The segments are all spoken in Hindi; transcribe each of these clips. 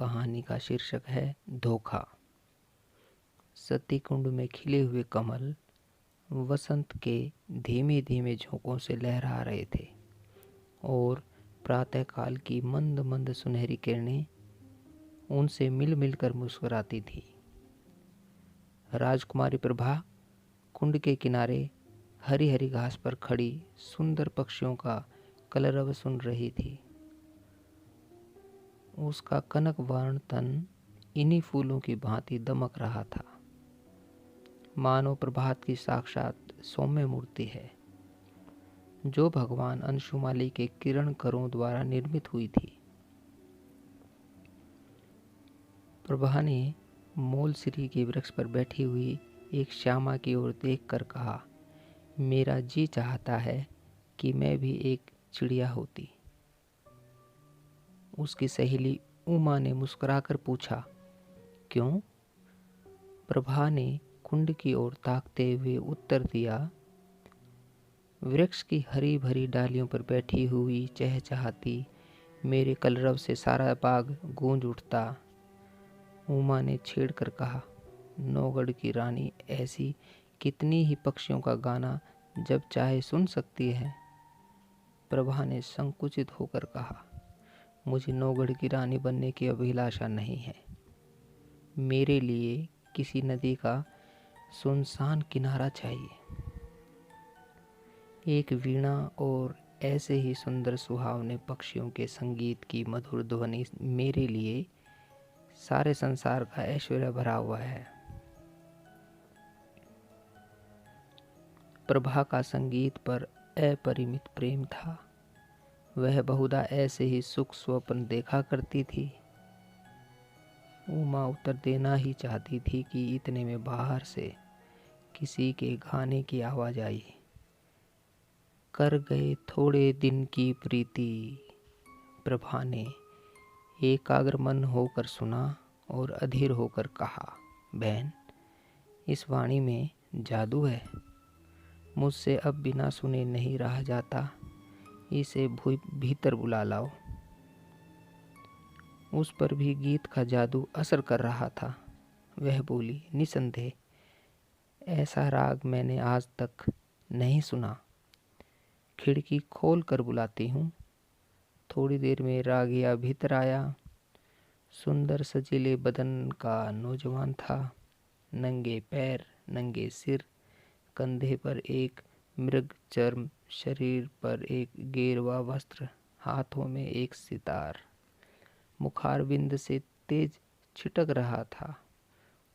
कहानी का शीर्षक है धोखा। सती कुंड में खिले हुए कमल वसंत के धीमे धीमे झोंकों से लहरा रहे थे और प्रातःकाल की मंद मंद सुनहरी किरणें उनसे मिल मिलकर मुस्कुराती थी। राजकुमारी प्रभा कुंड के किनारे हरी हरी घास पर खड़ी सुंदर पक्षियों का कलरव सुन रही थी। उसका कनक वर्ण तन इन्हीं फूलों की भांति दमक रहा था, मानो प्रभात की साक्षात सौम्य मूर्ति है जो भगवान अंशुमाली के किरण करों द्वारा निर्मित हुई थी। प्रभा ने मोलसिरी के वृक्ष पर बैठी हुई एक श्यामा की ओर देखकर कहा, मेरा जी चाहता है कि मैं भी एक चिड़िया होती। उसकी सहेली उमा ने मुस्कुराकर पूछा, क्यों? प्रभा ने कुंड की ओर ताकते हुए उत्तर दिया, वृक्ष की हरी भरी डालियों पर बैठी हुई चहचहाती मेरे कलरव से सारा बाग गूंज उठता। उमा ने छेड़कर कहा, नौगढ़ की रानी ऐसी कितनी ही पक्षियों का गाना जब चाहे सुन सकती है। प्रभा ने संकुचित होकर कहा, मुझे नौगढ़ की रानी बनने की अभिलाषा नहीं है। मेरे लिए किसी नदी का सुनसान किनारा चाहिए, एक वीणा और ऐसे ही सुंदर सुहावने पक्षियों के संगीत की मधुर ध्वनि मेरे लिए सारे संसार का ऐश्वर्य भरा हुआ है। प्रभा का संगीत पर अपरिमित प्रेम था। वह बहुधा ऐसे ही सुख स्वप्न देखा करती थी। उमा उत्तर देना ही चाहती थी कि इतने में बाहर से किसी के गाने की आवाज आई, कर गए थोड़े दिन की प्रीति। प्रभा ने एकाग्र मन होकर सुना और अधीर होकर कहा, बहन, इस वाणी में जादू है। मुझसे अब बिना सुने नहीं रहा जाता। इसे भीतर बुला लाओ। उस पर भी गीत का जादू असर कर रहा था। वह बोली, निसंदेह ऐसा राग मैंने आज तक नहीं सुना। खिड़की खोल कर बुलाती हूँ। थोड़ी देर में रागिया भीतर आया। सुंदर सजीले बदन का नौजवान था। नंगे पैर, नंगे सिर, कंधे पर एक मृग चर्म, शरीर पर एक गेरवा वस्त्र, हाथों में एक सितार, मुखारविंद से तेज छिटक रहा था।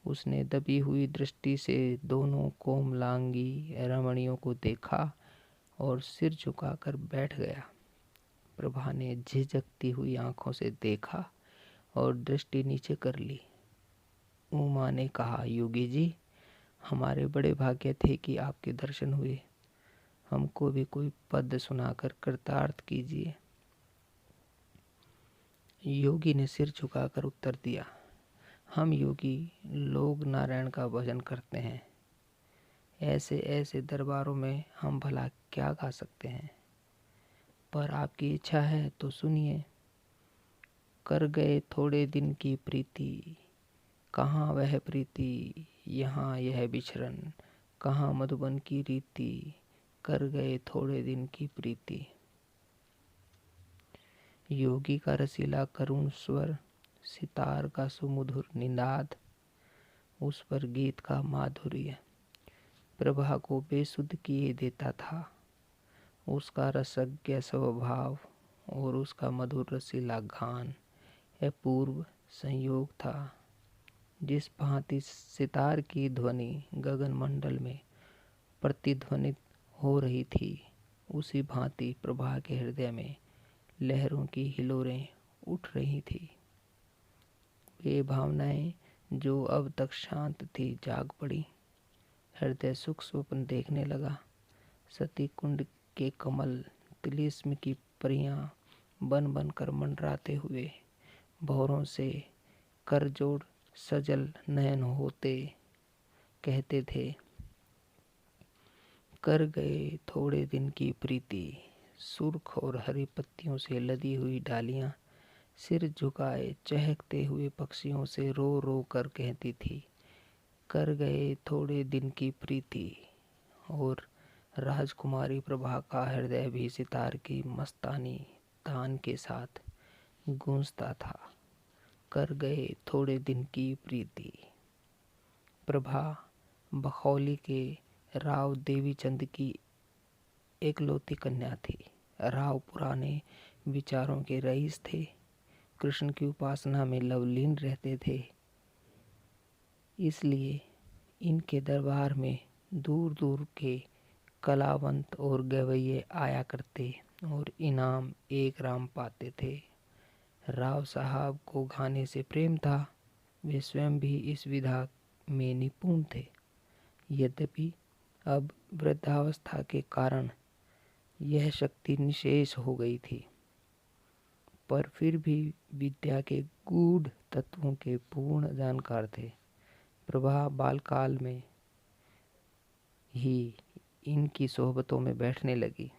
उसने दबी हुई दृष्टि से दोनों कोमलांगी रमणियों को देखा और सिर झुकाकर बैठ गया। प्रभा ने झिझकती हुई आंखों से देखा और दृष्टि नीचे कर ली। उमा ने कहा, योगी जी, हमारे बड़े भाग्य थे कि आपके दर्शन हुए। हमको भी कोई पद सुनाकर कृतार्थ कीजिए। योगी ने सिर झुकाकर उत्तर दिया, हम योगी लोग नारायण का भजन करते हैं। ऐसे ऐसे दरबारों में हम भला क्या गा सकते हैं, पर आपकी इच्छा है तो सुनिए। कर गए थोड़े दिन की प्रीति, कहाँ वह प्रीति, यहाँ यह बिछरन, कहाँ मधुबन की रीति, कर गए थोड़े दिन की प्रीति। योगी का रसीला करुण स्वर, सितार का सुमधुर निनाद, उस पर गीत का माधुर्य प्रभा को बेसुध किए देता था। उसका रसज्ञ स्वभाव और उसका मधुर रसीला गान अपूर्व संयोग था। जिस भांति सितार की ध्वनि गगन मंडल में प्रतिध्वनित हो रही थी, उसी भांति प्रभा के हृदय में लहरों की हिलोरें उठ रही थी। ये भावनाएं जो अब तक शांत थी जाग पड़ी। हृदय सुख स्वप्न देखने लगा। सती कुंड के कमल तिलिस्म की परियां बन बन कर मंडराते हुए भौरों से कर जोड़ सजल नयन होते कहते थे, कर गए थोड़े दिन की प्रीति। सुर्ख और हरी पत्तियों से लदी हुई डालियां सिर झुकाए चहकते हुए पक्षियों से रो रो कर कहती थी, कर गए थोड़े दिन की प्रीति। और राजकुमारी प्रभा का हृदय भी सितार की मस्तानी तान के साथ गूंजता था, कर गए थोड़े दिन की प्रीति। प्रभा बखौली के राव देवीचंद की एकलौती कन्या थी। राव पुराने विचारों के रईस थे, कृष्ण की उपासना में लवलीन रहते थे। इसलिए इनके दरबार में दूर दूर के कलावंत और गवैये आया करते और इनाम एक राम पाते थे। राव साहब को गाने से प्रेम था, वे स्वयं भी इस विधा में निपुण थे। यद्यपि अब वृद्धावस्था के कारण यह शक्ति निशेष हो गई थी, पर फिर भी विद्या के गूढ़ तत्वों के पूर्ण जानकार थे। प्रभा बालकाल में ही इनकी सोहबतों में बैठने लगी।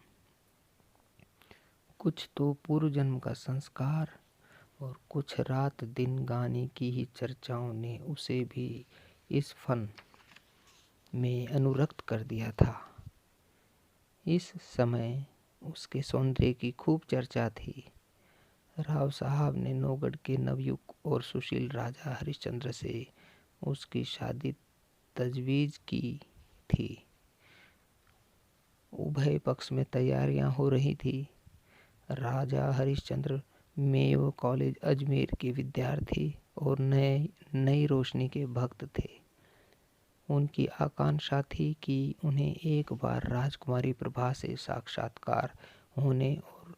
कुछ तो पूर्व जन्म का संस्कार और कुछ रात दिन गाने की ही चर्चाओं ने उसे भी इस फन में अनुरक्त कर दिया था। इस समय उसके सौंदर्य की खूब चर्चा थी। राव साहब ने नौगढ़ के नवयुग और सुशील राजा हरिश्चंद्र से उसकी शादी तजवीज़ की थी। उभय पक्ष में तैयारियां हो रही थी। राजा हरिश्चंद्र मेयो कॉलेज अजमेर के विद्यार्थी और नई रोशनी के भक्त थे। उनकी आकांक्षा थी कि उन्हें एक बार राजकुमारी प्रभा से साक्षात्कार होने और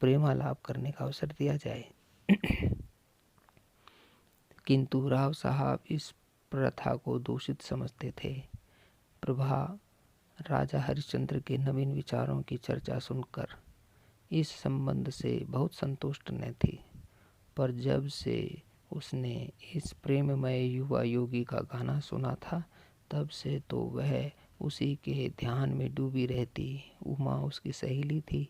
प्रेमालाप करने का अवसर दिया जाए। किंतु राव साहब इस प्रथा को दूषित समझते थे। प्रभा राजा हरिश्चंद्र के नवीन विचारों की चर्चा सुनकर इस संबंध से बहुत संतुष्ट न थी, पर जब से उसने इस प्रेममय युवा योगी का गाना सुना था, तब से तो वह उसी के ध्यान में डूबी रहती। उमा उसकी सहेली थी।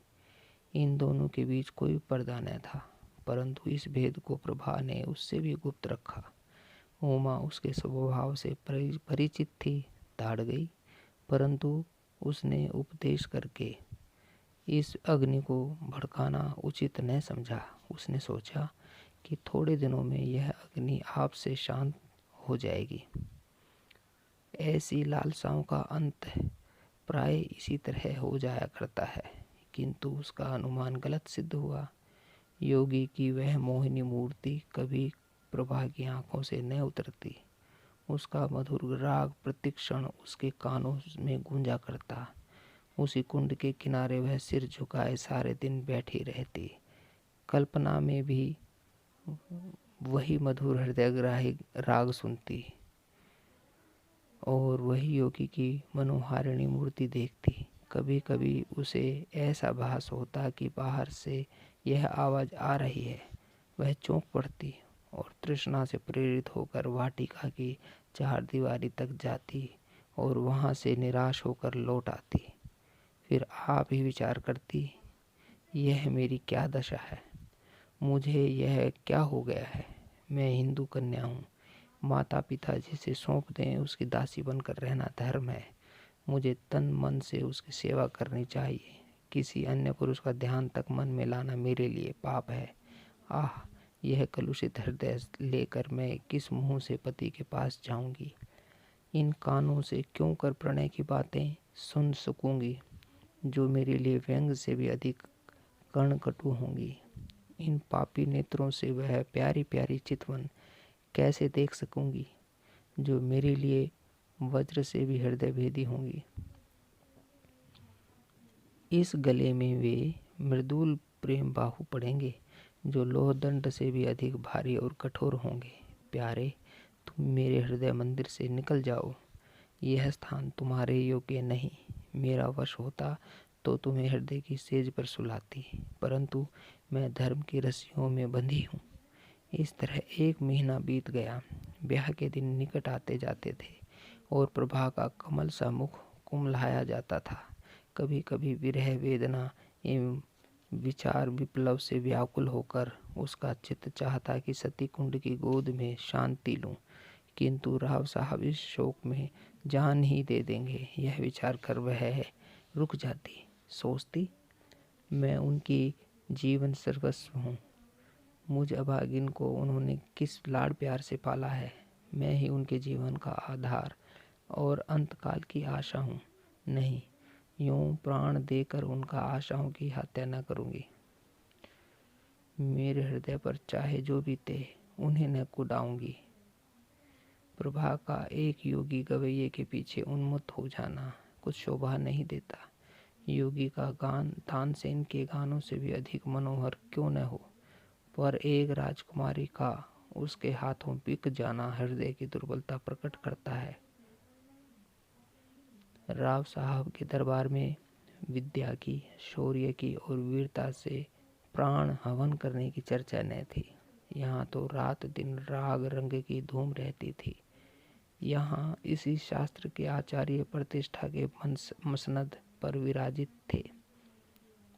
इन दोनों के बीच कोई पर्दा न था, परंतु इस भेद को प्रभा ने उससे भी गुप्त रखा। उमा उसके स्वभाव से परिचित थी, ताड़ गई, परंतु उसने उपदेश करके इस अग्नि को भड़काना उचित न समझा। उसने सोचा कि थोड़े दिनों में यह अग्नि आप से शांत हो जाएगी। ऐसी लालसाओं का अंत प्राय इसी तरह हो जाया करता है, किंतु उसका अनुमान गलत सिद्ध हुआ। योगी की वह मोहिनी मूर्ति कभी प्रभा की आंखों से न उतरती। उसका मधुर राग प्रतिक्षण उसके कानों में गूंजा करता। उसी कुंड के किनारे वह सिर झुकाए सारे दिन बैठी रहती। कल्पना में भी वही मधुर हृदयग्राही राग सुनती और वही योगी की मनोहारिणी मूर्ति देखती। कभी कभी उसे ऐसा भास होता कि बाहर से यह आवाज़ आ रही है। वह चौंक पड़ती और तृष्णा से प्रेरित होकर वाटिका की चारदीवारी तक जाती और वहाँ से निराश होकर लौट आती। फिर आप ही विचार करती, यह मेरी क्या दशा है, मुझे यह क्या हो गया है। मैं हिंदू कन्या हूँ, माता पिता जिसे सौंप दें उसकी दासी बनकर रहना धर्म है। मुझे तन मन से उसकी सेवा करनी चाहिए। किसी अन्य पुरुष का ध्यान तक मन में लाना मेरे लिए पाप है। आह, यह कलुषित हृदय लेकर मैं किस मुंह से पति के पास जाऊंगी। इन कानों से क्यों कर प्रणय की बातें सुन सकूंगी जो मेरे लिए व्यंग से भी अधिक कर्णकटु होंगी। इन पापी नेत्रों से वह प्यारी प्यारी चितवन कैसे देख सकूंगी जो मेरे लिए वज्र से भी हृदय भेदी होंगी। इस गले में वे मृदुल प्रेम बाहु पड़ेंगे जो लोहदंड से भी अधिक भारी और कठोर होंगे। प्यारे, तुम मेरे हृदय मंदिर से निकल जाओ। यह स्थान तुम्हारे योग्य नहीं। मेरा वश होता तो तुम्हें हृदय की सेज पर सुलाती, परंतु मैं धर्म की रस्सियों में बंधी हूँ। इस तरह 1 महीना बीत गया। ब्याह के दिन निकट आते जाते थे और प्रभा का कमल सा मुख कुम्हलाया जाता था। कभी कभी विरह वेदना एवं विचार विप्लव से व्याकुल होकर उसका चित्त चाहता कि सती कुंड की गोद में शांति लूं, किंतु राव साहब इस शोक में जान ही दे देंगे, यह विचार कर वह रुक जाती। सोचती, मैं उनकी जीवन सर्वस्व हूँ। मुझ अभागिन को उन्होंने किस लाड़ प्यार से पाला है। मैं ही उनके जीवन का आधार और अंतकाल की आशा हूँ। नहीं, यूं प्राण देकर उनका आशाओं की हत्या न करूँगी। मेरे हृदय पर चाहे जो बीते, उन्हें न कुड़ाऊंगी। प्रभा का एक योगी गवैये के पीछे उन्मुक्त हो जाना कुछ शोभा नहीं देता। योगी का गान तानसेन के गानों से भी अधिक मनोहर क्यों न हो, पर एक राजकुमारी का उसके हाथों बिक जाना हृदय की दुर्बलता प्रकट करता है। राव साहब के दरबार में विद्या की, शौर्य की और वीरता से प्राण हवन करने की चर्चा न थी। यहाँ तो रात दिन राग रंग की धूम रहती थी। यहाँ इसी शास्त्र के आचार्य प्रतिष्ठा के मसनद पर विराजित थे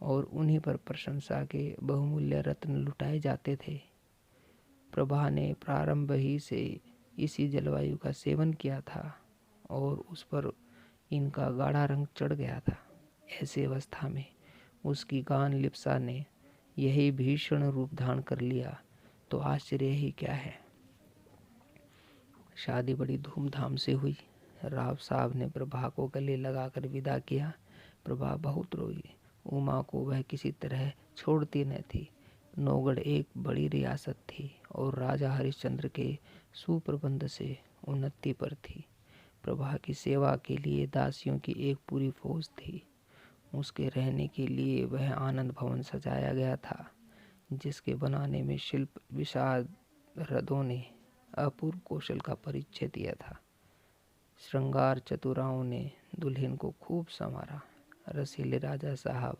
और उन्हीं पर प्रशंसा के बहुमूल्य रत्न लुटाए जाते थे। प्रभा ने प्रारंभ ही से इसी जलवायु का सेवन किया था और उस पर इनका गाढ़ा रंग चढ़ गया था। ऐसी अवस्था में उसकी गान लिप्सा ने यही भीषण रूप धारण कर लिया तो आश्चर्य ही क्या है। शादी बड़ी धूमधाम से हुई। राव साहब ने प्रभा को गले लगाकर विदा किया। प्रभा बहुत रोई। उमा को वह किसी तरह छोड़ती न थी। नौगढ़ एक बड़ी रियासत थी और राजा हरिश्चंद्र के सुप्रबंध से उन्नति पर थी। प्रभा की सेवा के लिए दासियों की एक पूरी फौज थी। उसके रहने के लिए वह आनंद भवन सजाया गया था, जिसके बनाने में शिल्प विशारदों ने अपूर्व कौशल का परिचय दिया था। श्रृंगार चतुराओं ने दुल्हन को खूब संवारा। रसीले राजा साहब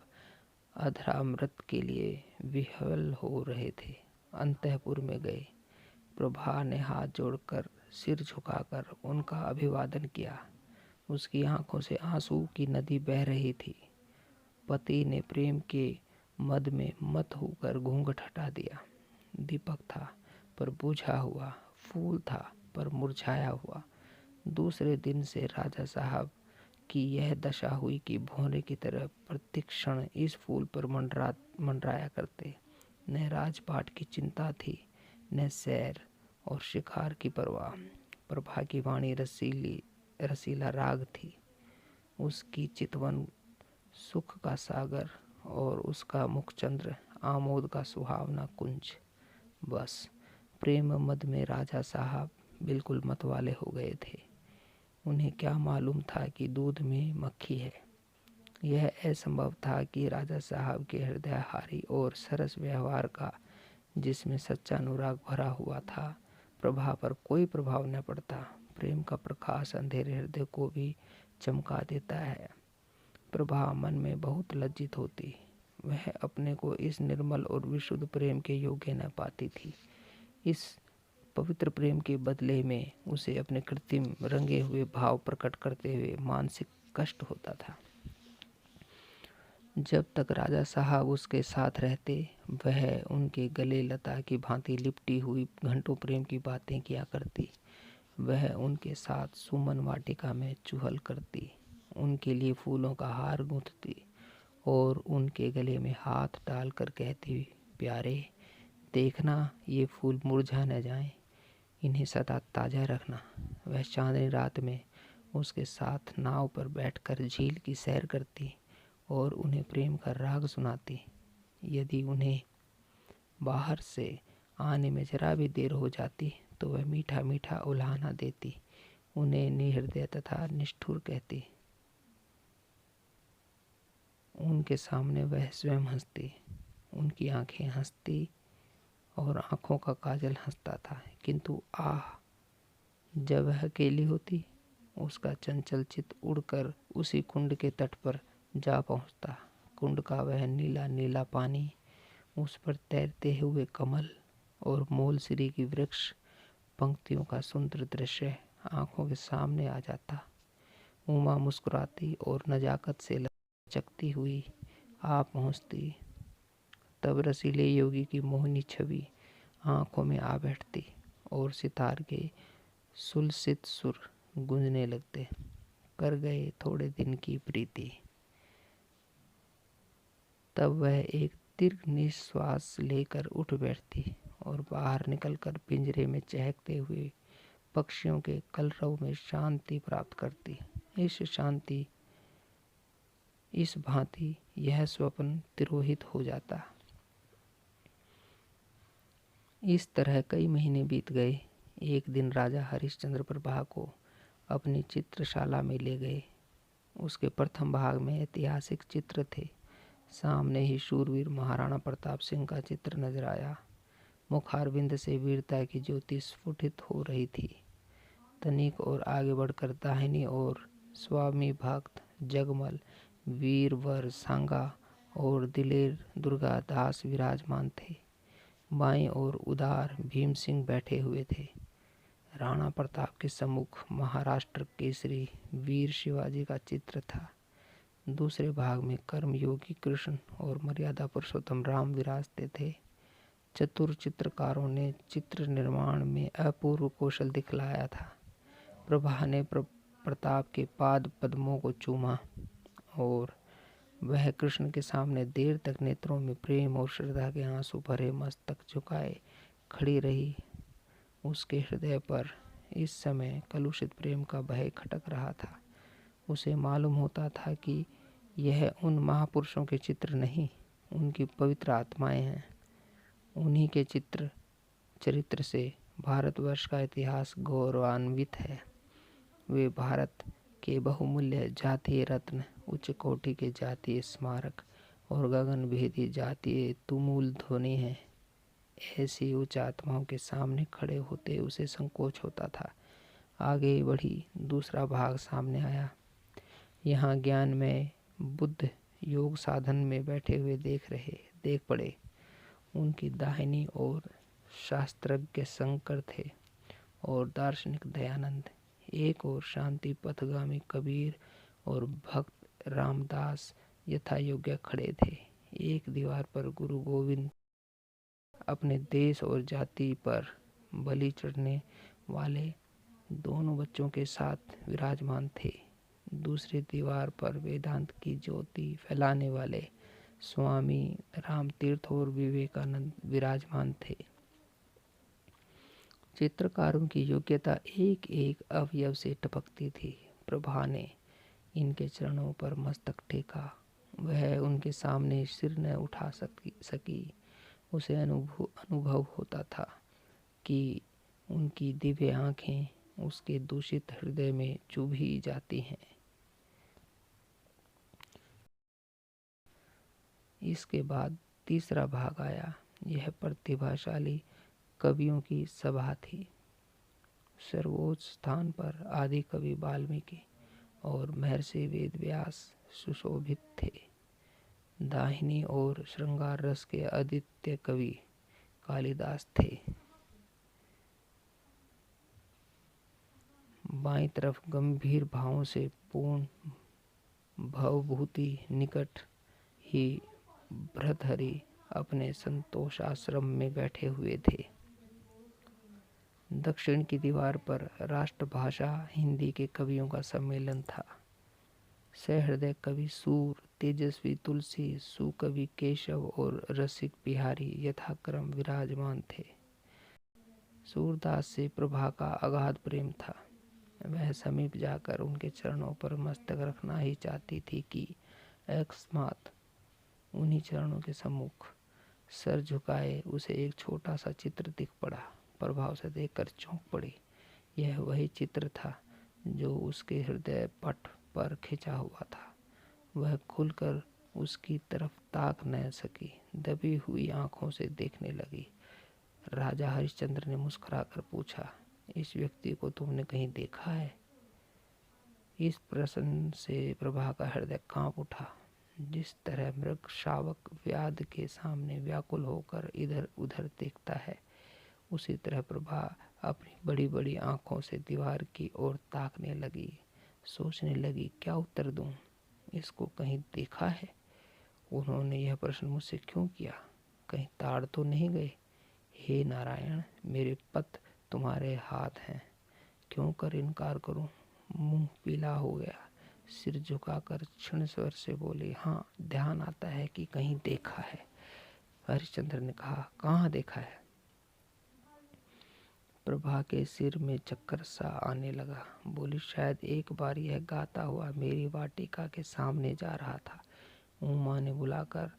अधरामृत के लिए विह्वल हो रहे थे। अंतःपुर में गए। प्रभा ने हाथ जोड़कर सिर झुकाकर उनका अभिवादन किया। उसकी आंखों से आंसू की नदी बह रही थी। पति ने प्रेम के मद में मत होकर घूंघट हटा दिया। दीपक था पर बुझा हुआ, फूल था पर मुरझाया हुआ। दूसरे दिन से राजा साहब की यह दशा हुई कि भौरे की तरह प्रतिक्षण इस फूल पर मंडराया करते। न राजपाट की चिंता थी, न सैर और शिकार की परवाह। प्रभा की वाणी रसीला राग थी। उसकी चितवन सुख का सागर और उसका मुखचंद्र आमोद का सुहावना कुंज। बस प्रेम मद में राजा साहब बिल्कुल मतवाले हो गए थे। उन्हें क्या मालूम था कि दूध में मक्खी है। यह असंभव था कि राजा साहब के हृदयहारी और सरस व्यवहार का, जिसमें सच्चा अनुराग भरा हुआ था, प्रभा पर कोई प्रभाव न पड़ता। प्रेम का प्रकाश अंधेरे हृदय को भी चमका देता है। प्रभा मन में बहुत लज्जित होती। वह अपने को इस निर्मल और विशुद्ध प्रेम के योग्य न पाती थी। इस पवित्र प्रेम के बदले में उसे अपने कृत्रिम रंगे हुए भाव प्रकट करते हुए मानसिक कष्ट होता था। जब तक राजा साहब उसके साथ रहते, वह उनके गले लता की भांति लिपटी हुई घंटों प्रेम की बातें किया करती। वह उनके साथ सुमन वाटिका में चुहल करती, उनके लिए फूलों का हार गूंथती और उनके गले में हाथ डालकर कहती, प्यारे देखना ये फूल मुरझा न जाएं, इन्हें सदा ताज़ा रखना। वह चांदनी रात में उसके साथ नाव पर बैठकर झील की सैर करती और उन्हें प्रेम का राग सुनाती। यदि उन्हें बाहर से आने में जरा भी देर हो जाती तो वह मीठा मीठा उल्हाना देती, उन्हें निहृदय तथा निष्ठुर कहती। उनके सामने वह स्वयं हंसती, उनकी आंखें हंसती और आंखों का काजल हंसता था। किंतु जब वह अकेली होती, उसका चंचल चित्त उड़कर उसी कुंड के तट पर जा पहुंचता। कुंड का वह नीला नीला पानी, उस पर तैरते हुए कमल और मोलसिरी की वृक्ष पंक्तियों का सुंदर दृश्य आंखों के सामने आ जाता। उमा मुस्कुराती और नजाकत से लचकती हुई आ पहुंचती तब रसीले योगी की मोहनी छवि आंखों में आ बैठती और सितार के सुलसित सुर गूंजने लगते। कर गए थोड़े दिन की प्रीति। तब वह एक दीर्घ निश्वास लेकर उठ बैठती और बाहर निकलकर पिंजरे में चहकते हुए पक्षियों के कलरव में शांति प्राप्त करती। इस भांति यह स्वप्न तिरोहित हो जाता। इस तरह कई महीने बीत गए। एक दिन राजा हरिश्चंद्र प्रभा को अपनी चित्रशाला में ले गए। उसके प्रथम भाग में ऐतिहासिक चित्र थे। सामने ही शूरवीर महाराणा प्रताप सिंह का चित्र नजर आया। मुखारविंद से वीरता की ज्योति स्फुटित हो रही थी। तनिक और आगे बढ़कर दाहिनी ओर स्वामी भक्त, जगमल, वीरवर सांगा और दिलेर दुर्गा दास विराजमान थे। बाईं ओर उदार भीम सिंह बैठे हुए थे। राणा प्रताप के सम्मुख महाराष्ट्र केसरी वीर शिवाजी का चित्र था। दूसरे भाग में कर्मयोगी कृष्ण और मर्यादा पुरुषोत्तम राम विराजते थे। चतुर चित्रकारों ने चित्र निर्माण में अपूर्व कौशल दिखलाया था। प्रभा ने प्रताप के पाद पद्मों को चूमा और वह कृष्ण के सामने देर तक नेत्रों में प्रेम और श्रद्धा के आंसू भरे मस्तक झुकाए खड़ी रही। उसके हृदय पर इस समय कलुषित प्रेम का भय खटक रहा था। उसे मालूम होता था कि यह उन महापुरुषों के चित्र नहीं, उनकी पवित्र आत्माएं हैं। उन्हीं के चरित्र से भारतवर्ष का इतिहास गौरवान्वित है। वे भारत के बहुमूल्य जातीय रत्न, उच्च कोटि के जातीय स्मारक और गगन भेदी जातीय तुमुल ध्वनि हैं। ऐसी उच्च आत्माओं के सामने खड़े होते उसे संकोच होता था। आगे बढ़ी। दूसरा भाग सामने आया। यहाँ ज्ञान में बुद्ध योग साधन में बैठे हुए देख पड़े। उनकी दाहिनी ओर शास्त्रज्ञ शंकर थे और दार्शनिक दयानंद। एक ओर शांति पथगामी कबीर और भक्त रामदास यथा योग्य खड़े थे। एक दीवार पर गुरु गोविंद अपने देश और जाति पर बलि चढ़ने वाले दोनों बच्चों के साथ विराजमान थे। दूसरी दीवार पर वेदांत की ज्योति फैलाने वाले स्वामी रामतीर्थ और विवेकानंद विराजमान थे। चित्रकारों की योग्यता एक एक अवयव से टपकती थी। प्रभा ने इनके चरणों पर मस्तक टेका। वह उनके सामने सिर न उठा सकी। उसे अनुभव होता था कि उनकी दिव्य आंखें उसके दूषित हृदय में चुभी जाती हैं। इसके बाद तीसरा भाग आया। यह प्रतिभाशाली कवियों की सभा थी। सर्वोच्च स्थान पर आदि कवि वाल्मीकि और महर्षि वेदव्यास सुशोभित थे। दाहिनी ओर श्रृंगार रस के आदित्य कवि कालिदास थे। बाईं तरफ गंभीर भावों से पूर्ण भवभूति निकट ही भर्तृहरि अपने संतोष आश्रम में बैठे हुए थे। दक्षिण की दीवार पर राष्ट्रभाषा हिंदी के कवियों का सम्मेलन था। सहृदय कवि सूर, तेजस्वी तुलसी, सुकवि केशव और रसिक बिहारी यथाक्रम विराजमान थे। सूरदास से प्रभा का अगाध प्रेम था। वह समीप जाकर उनके चरणों पर मस्तक रखना ही चाहती थी कि अकस्मात उन्हीं चरणों के सम्मुख सर झुकाए उसे एक छोटा सा चित्र दिख पड़ा। प्रभा उसे देखकर चौंक पड़ी। यह वही चित्र था जो उसके हृदय पट पर खिंचा हुआ था। वह खुलकर उसकी तरफ ताक न सकी, दबी हुई आंखों से देखने लगी। राजा हरिश्चंद्र ने मुस्कुराकर पूछा, इस व्यक्ति को तुमने कहीं देखा है? इस प्रश्न से प्रभा का हृदय कांप उठा। जिस तरह मृग शावक व्याध के सामने व्याकुल होकर इधर उधर देखता है, उसी तरह प्रभा अपनी बड़ी बड़ी आंखों से दीवार की ओर ताकने लगी। सोचने लगी, क्या उत्तर दूं? इसको कहीं देखा है? उन्होंने यह प्रश्न मुझसे क्यों किया? कहीं ताड़ तो नहीं गए? हे नारायण, मेरे पद तुम्हारे हाथ हैं, क्यों कर इनकार करूं? मुंह पीला हो गया, सिर झुकाकर क्षीण स्वर से बोली, हाँ, ध्यान आता है कि कहीं देखा है। हरिश्चंद्र ने कहा, कहाँ देखा है? प्रभा के सिर में चक्कर सा आने लगा। बोली, शायद एक बार यह गाता हुआ मेरी वाटिका के सामने जा रहा था। उमा ने बुलाकर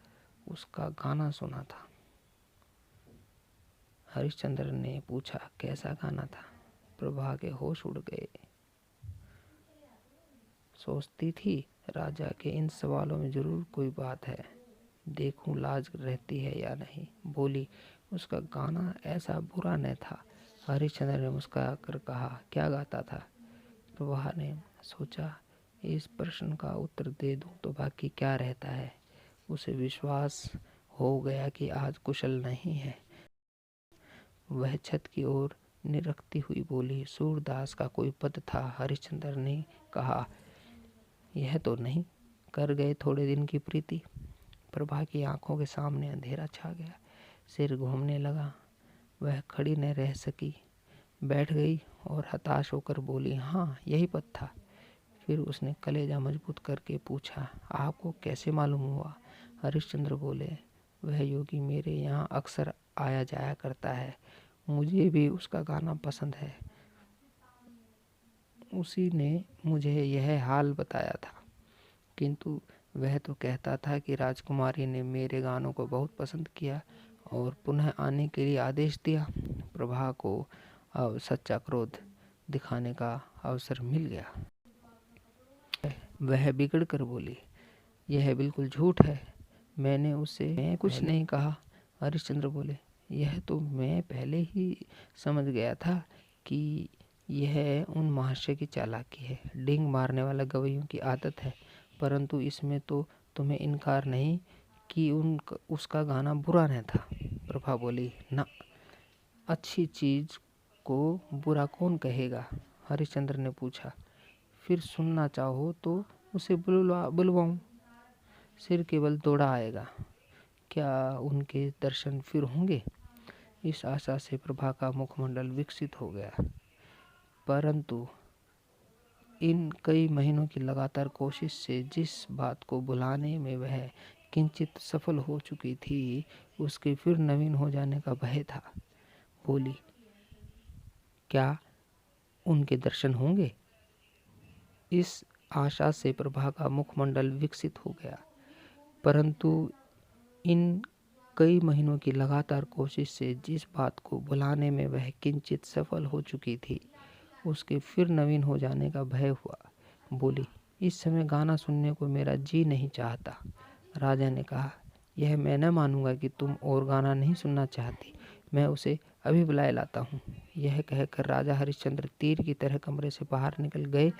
उसका गाना सुना था। हरिश्चंद्र ने पूछा, कैसा गाना था? प्रभा के होश उड़ गए। सोचती थी, राजा के इन सवालों में जरूर कोई बात है, देखूं लाज रहती है या नहीं। बोली, उसका गाना ऐसा बुरा न था। हरिश्चंद्र ने मुस्कुराकर कहा, क्या गाता था? प्रभा ने सोचा, इस प्रश्न का उत्तर दे दूं तो बाकी क्या रहता है। उसे विश्वास हो गया कि आज कुशल नहीं है। वह छत की ओर निरखती हुई बोली, सूरदास का कोई पद था। हरिश्चंद्र ने कहा, यह तो नहीं, कर गए थोड़े दिन की प्रीति। प्रभा की आंखों के सामने अंधेरा छा गया, सिर घूमने लगा। वह खड़ी न रह सकी, बैठ गई और हताश होकर बोली, हाँ, यही पद था। फिर उसने कलेजा मजबूत करके पूछा, आपको कैसे मालूम हुआ? हरिश्चंद्र बोले, वह योगी मेरे यहाँ अक्सर आया जाया करता है, मुझे भी उसका गाना पसंद है। उसी ने मुझे यह हाल बताया था, किंतु वह तो कहता था कि राजकुमारी ने मेरे गानों को बहुत पसंद किया और पुनः आने के लिए आदेश दिया। प्रभा को अब सच्चा क्रोध दिखाने का अवसर मिल गया। वह बिगड़ कर बोली, यह बिल्कुल झूठ है, मैं कुछ नहीं कहा। हरिश्चंद्र बोले, यह तो मैं पहले ही समझ गया था कि यह उन महाशय की चालाकी है, डिंग मारने वाला गवैयों की आदत है, परंतु इसमें तो तुम्हें इनकार नहीं कि उसका गाना बुरा न था। प्रभा बोली, ना, अच्छी चीज को बुरा कौन कहेगा? हरिश्चंद्र ने पूछा, फिर सुनना चाहो तो उसे बुलवाऊं? सिर केवल दौड़ा आएगा, क्या उनके दर्शन फिर होंगे? इस आशा से प्रभा का मुखमंडल विकसित हो गया, परंतु इन कई महीनों की लगातार कोशिश से जिस बात को भुलाने में वह किंचित सफल हो चुकी थी, उसके फिर नवीन हो जाने का भय था। बोली, क्या उनके दर्शन होंगे? इस आशा से प्रभा का मुखमंडल विकसित हो गया, परंतु इन कई महीनों की लगातार कोशिश से जिस बात को भुलाने में वह किंचित सफल हो चुकी थी, उसके फिर नवीन हो जाने का भय हुआ। बोली, इस समय गाना सुनने को मेरा जी नहीं चाहता। राजा ने कहा, यह मैं न मानूंगा कि तुम और गाना नहीं सुनना चाहती, मैं उसे अभी बुलाए लाता हूँ। यह कहकर राजा हरिश्चंद्र तीर की तरह कमरे से बाहर निकल गए।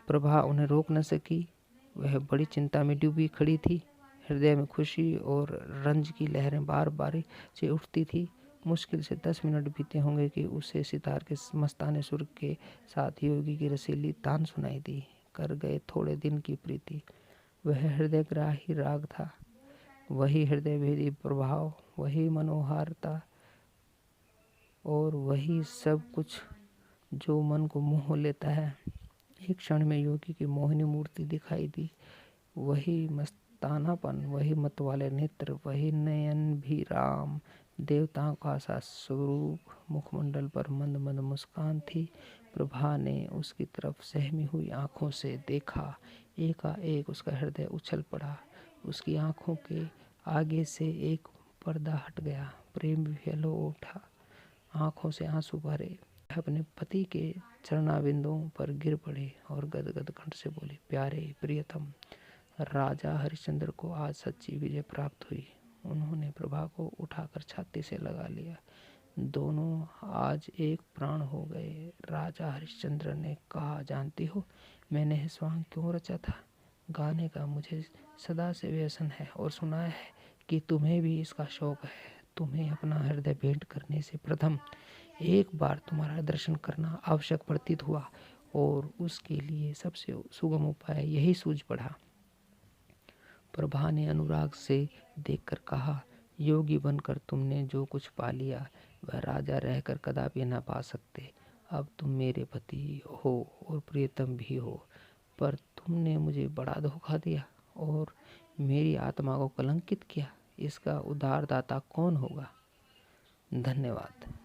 प्रभा उन्हें रोक न सकी, वह बड़ी चिंता में डूबी खड़ी थी। हृदय में खुशी और रंज की लहरें बार बार से उठती थी। मुश्किल से 10 मिनट बीते होंगे कि उसे सितार के मस्ताने सुर के साथ योगी की रसीली तान सुनाई दी। कर गए थोड़े दिन की प्रीति, वह हृदयग्राही राग था, वही हृदय भेदी प्रभाव, वही मनोहारता और वही सब कुछ जो मन को मोह लेता है। एक क्षण में योगी की मोहिनी मूर्ति दिखाई दी, वही मस्तानापन, वही मत वाले नेत्र, वही नयन भी राम देवताओं का सा स्वरूप। मुखमंडल पर मंद मंद मुस्कान थी। प्रभा ने उसकी तरफ सहमी हुई आंखों से देखा। एकाएक उसका हृदय उछल पड़ा, उसकी आंखों के आगे से एक पर्दा हट गया, प्रेम विह्वल हो उठा, आंखों से आंसू भरे। अपने पति के चरणाबिंदों पर गिर पड़े और गदगद कंठ से बोले, प्यारे प्रियतम, राजा हरिश्चंद्र को आज सच्ची विजय प्राप्त हुई। उन्होंने प्रभा को उठाकर छाती से लगा लिया। दोनों आज एक प्राण हो गए। राजा हरिश्चंद्र ने कहा, जानती हो मैंने यह स्वांग क्यों रचा था? गाने का मुझे सदा से व्यसन है और सुना है कि तुम्हें भी इसका शौक है। तुम्हें अपना हृदय भेंट करने से प्रथम एक बार तुम्हारा दर्शन करना आवश्यक प्रतीत हुआ और उसके लिए सबसे सुगम उपाय यही सूझ पड़ा। प्रभा ने अनुराग से देखकर कहा, योगी बनकर तुमने जो कुछ पा लिया वह राजा रहकर कदापि न पा सकते। अब तुम मेरे पति हो और प्रियतम भी हो, पर तुमने मुझे बड़ा धोखा दिया और मेरी आत्मा को कलंकित किया। इसका उद्धारदाता कौन होगा? धन्यवाद।